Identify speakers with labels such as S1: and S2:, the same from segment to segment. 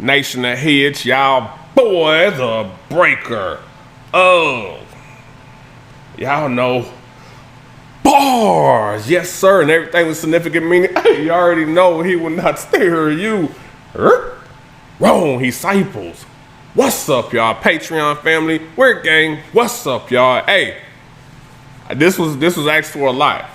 S1: Nation of Heads, y'all boy, the breaker of, y'all know, bars. Yes, sir, and everything with significant meaning. You already know he will not stare at you. Wrong, he disciples. What's up, y'all? Patreon family, we're gang. What's up, y'all? Hey, this was asked for a lot.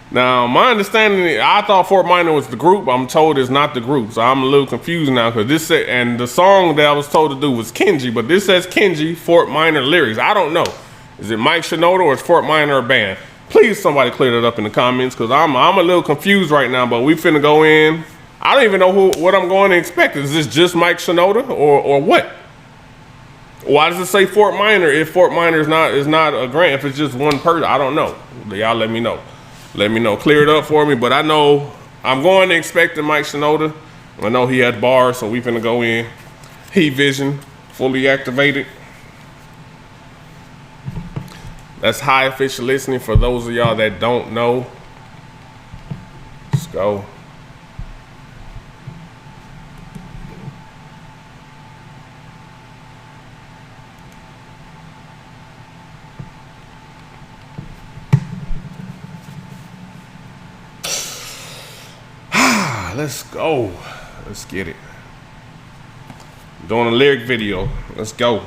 S1: Now, my understanding, I thought Fort Minor was the group. I'm told it's not the group, so I'm a little confused now because this said, and the song that I was told to do was Kenji, but this says Kenji, Fort Minor lyrics. I don't know. Is it Mike Shinoda or is Fort Minor a band? Please, somebody clear that up in the comments because I'm a little confused right now. But we finna go in. I don't even know what I'm going to expect. Is this just Mike Shinoda or what? Why does it say Fort Minor if Fort Minor is not a grant? If it's just one person, I don't know. Y'all let me know. Let me know. Clear it up for me. But I know I'm going to expect Mike Shinoda. I know he had bars, so we finna go in. Heat vision fully activated. That's high official listening for those of y'all that don't know. Let's go. Let's go. Let's get it. Doing a lyric video. Let's go.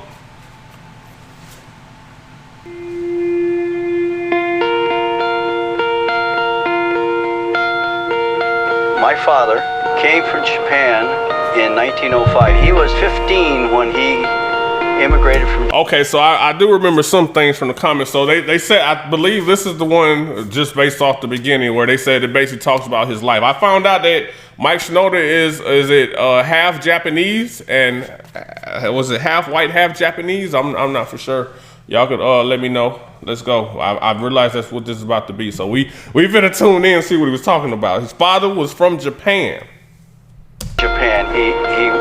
S2: My father came from Japan in 1905. He was 15 when he immigrated from...
S1: Okay, so I do remember some things from the comments. So they said, I believe this is the one just based off the beginning where they said it basically talks about his life. I found out that Mike Shinoda is it half Japanese and was it half white, half Japanese? I'm not for sure. Y'all could let me know. Let's go. I realized that's what this is about to be. So we finna tune in and see what he was talking about. His father was from Japan.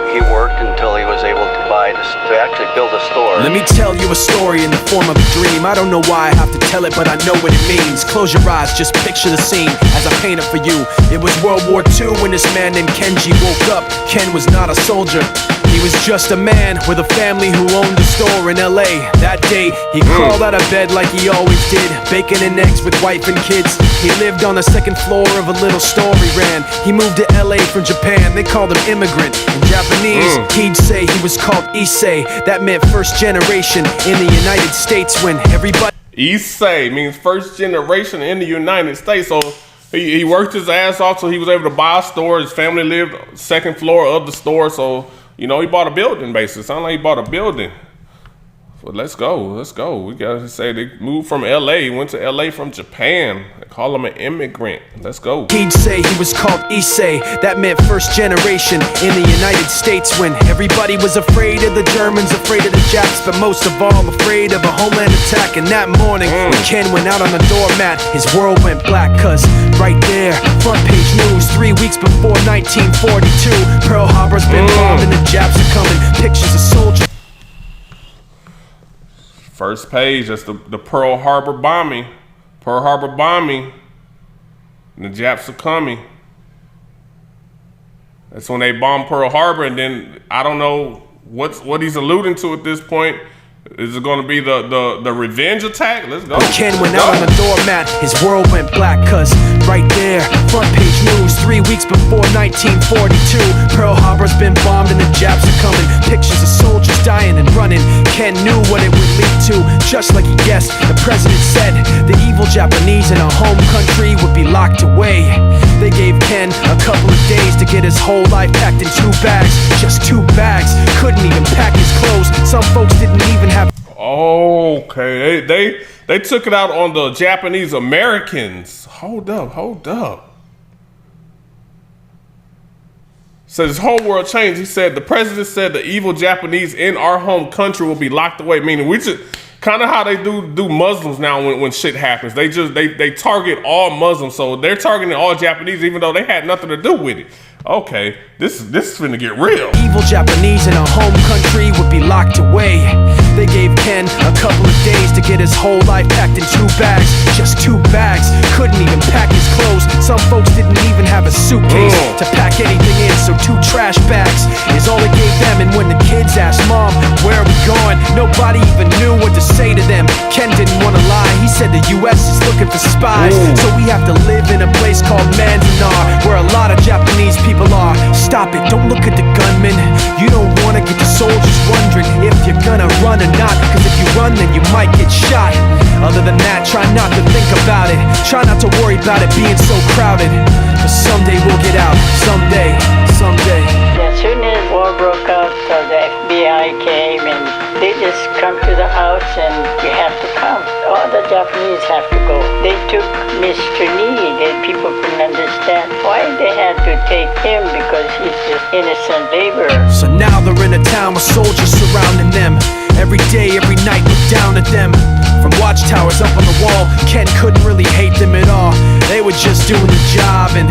S2: He worked until he was able to actually build a store.
S3: Let me tell you a story in the form of a dream. I don't know why I have to tell it, but I know what it means. Close your eyes, just picture the scene as I paint it for you. It was World War II when this man named Kenji woke up. Ken was not a soldier. He was just a man with a family who owned a store in LA. That day, he crawled out of bed like he always did, bacon and eggs with wife and kids. He lived on the second floor of a little store he ran. He moved to LA from Japan, they called him immigrant. In Japanese, he'd say he was called Issei. That meant first generation in the United States when everybody...
S1: Issei means first generation in the United States. So he worked his ass off so he was able to buy a store. His family lived second floor of the store, so... You know, he bought a building, basically. Sound like he bought a building. But let's go. We gotta say they moved from LA, went to LA from Japan. They call him an immigrant. Let's go.
S3: He'd say he was called Issei. That meant first generation in the United States when everybody was afraid of the Germans, afraid of the Japs, but most of all afraid of a homeland attack. And that morning, when Ken went out on the doormat, his world went black, cause right there, front page news, 3 weeks before 1942, Pearl Harbor's been bombed and the Japs are coming. Pictures of soldiers.
S1: First page, that's the Pearl Harbor bombing. Pearl Harbor bombing. And the Japs are coming. That's when they bombed Pearl Harbor, and then I don't know what he's alluding to at this point. Is it going to be the revenge attack? Let's go.
S3: Ken went out on the doormat, his world went black, cause right there, front page news, 3 weeks before 1942, Pearl Harbor's been bombed and the Japs are coming. Pictures of soldiers dying and running. Ken knew what it would lead to, just like he guessed. The president said the evil Japanese in our home country would be locked away. They gave Ken a couple of days to get his whole life packed in 2 bags. Just 2 bags, couldn't even pack his clothes. Some folks didn't even have...
S1: Okay, they took it out on the Japanese Americans. Hold up. So his whole world changed. He said, the president said the evil Japanese in our home country will be locked away. Meaning we just, kind of how they do Muslims now when shit happens. They target all Muslims. So they're targeting all Japanese even though they had nothing to do with it. Okay, this is finna get real.
S3: Evil Japanese in our home country would be locked away. They gave Ken a couple of days to get his whole life packed in 2 bags. Just 2 bags, couldn't even pack his clothes. Some folks didn't even have a suitcase to pack anything in, so 2 trash bags is all they gave them. And when the kids asked Mom, where are we going, nobody even knew what to say to them. Ken didn't want to lie, he said the US is looking for spies. So we have to live in a place called Manzanar, where a lot of Japanese people are. Stop it, don't look at the gunman. You don't want to get the soldiers wondering if you're gonna run or not, cause if you run then you might get shot. Other than that, try not to think about it. Try not to worry about it being so crowded. But someday we'll get out, someday, someday.
S4: As soon as war broke out, the FBI came and they just come to the house and you have to come. All the Japanese have to go. They took Mr. Nii, that people couldn't understand why they had to take him because he's just innocent laborer.
S3: So now they're in a town with soldiers surrounding them. Every day, every night, look down at them. From watchtowers up on the wall, Ken couldn't really hate them at all. They were just doing the job and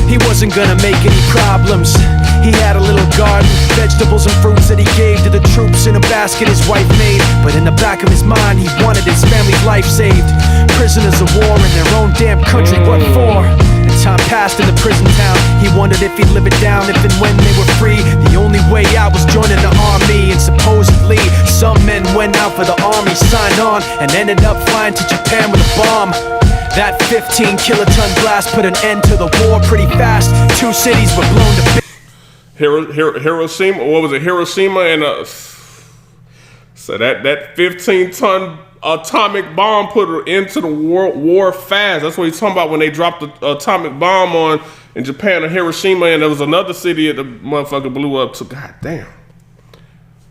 S3: he wasn't gonna make any problems. He had a little garden, vegetables and fruits that he gave to the troops in a basket his wife made. But in the back of his mind, he wanted his family's life saved. Prisoners of war in their own damn country, what for? And time passed in the prison town. He wondered if he'd live it down if and when they were free. The only way out was joining the army. And supposedly, some men went out for the army, signed on, and ended up flying to Japan with a bomb. That 15-kiloton blast put an end to the war pretty fast. 2 cities were blown to bits.
S1: Hiroshima, what was it? Hiroshima and so that 15-ton atomic bomb put an end to the war fast. That's what he's talking about when they dropped the atomic bomb on in Japan and Hiroshima, and there was another city that the motherfucker blew up. So goddamn.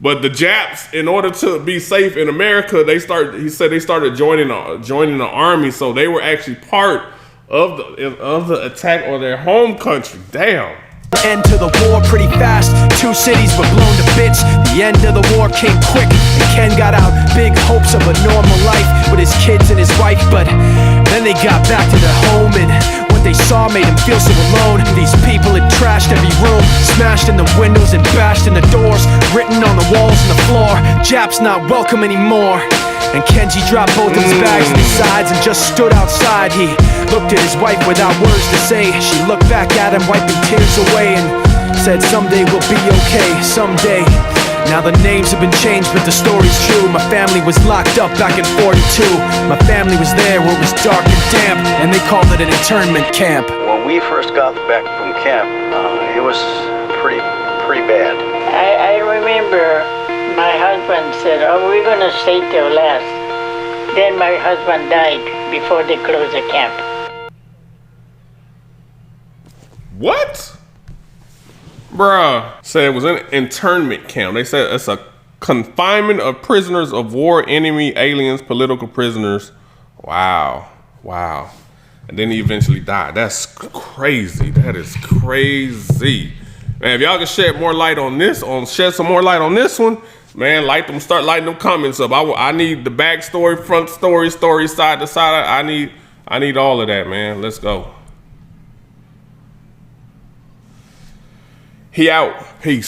S1: But the Japs, in order to be safe in America, he said they started joining the army, so they were actually part of the attack on their home country. Damn.
S3: End to the war pretty fast. 2 cities were blown to bits. The end of the war came quick, and Ken got out big hopes of a normal life with his kids and his wife. But then they got back to their home, and what they saw made him feel so alone. These people had trashed every room, smashed in the windows and bashed in the doors, written on the walls and the floor, Japs not welcome anymore. And Kenji dropped both of his bags to his sides and just stood outside. He looked at his wife without words to say. She looked back at him, wiping tears away, and said, someday we'll be okay, someday. Now the names have been changed, but the story's true. My family was locked up back in 42. My family was there where it was dark and damp, and they called it an internment camp.
S2: When we first got back from camp, it was pretty bad.
S4: I remember my husband said, oh, we're gonna stay till last. Then my husband died before they closed the camp.
S1: What? Bruh. Said it was an internment camp. They said it's a confinement of prisoners of war, enemy, aliens, political prisoners. Wow. Wow. And then he eventually died. That's crazy. That is crazy. Man, if y'all can shed more light on this, shed some more light on this one, man, start lighting them comments up. I need the backstory, front story, side to side. I need all of that, man. Let's go. He out. Peace.